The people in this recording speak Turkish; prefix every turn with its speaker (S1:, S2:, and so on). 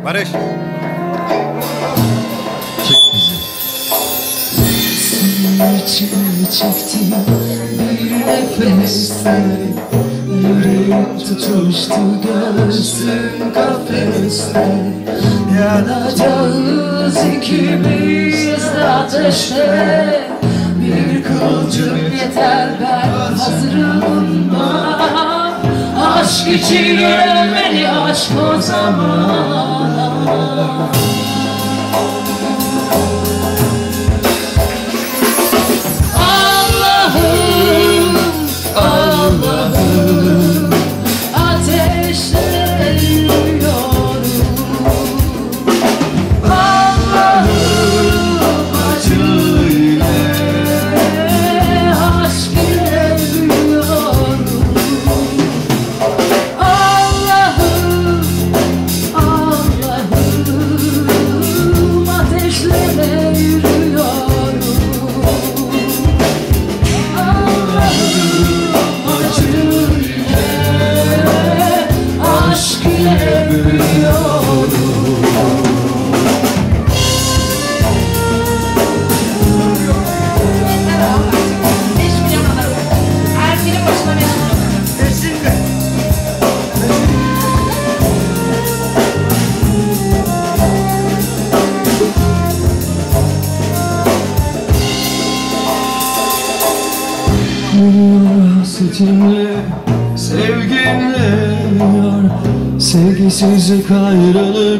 S1: Barış.
S2: Çek bizi.
S3: İçine çektim bir nefeste, yüreğim tutuştu göğsün kafeste. Yanacağız ikimiz de ateşte, bir kıvılcım yeter ben hazırım bana. Aşk için ölmeli aşk o zaman. Allah'ım, ateşle yanıyorum. Allah'ım, acı ile, aşk ile büyüyorum. Allah'ım, Allah'ım, ateşle yürüyorum.
S2: Hasretimle, sevginle yar, sevgisizlik ayrılık.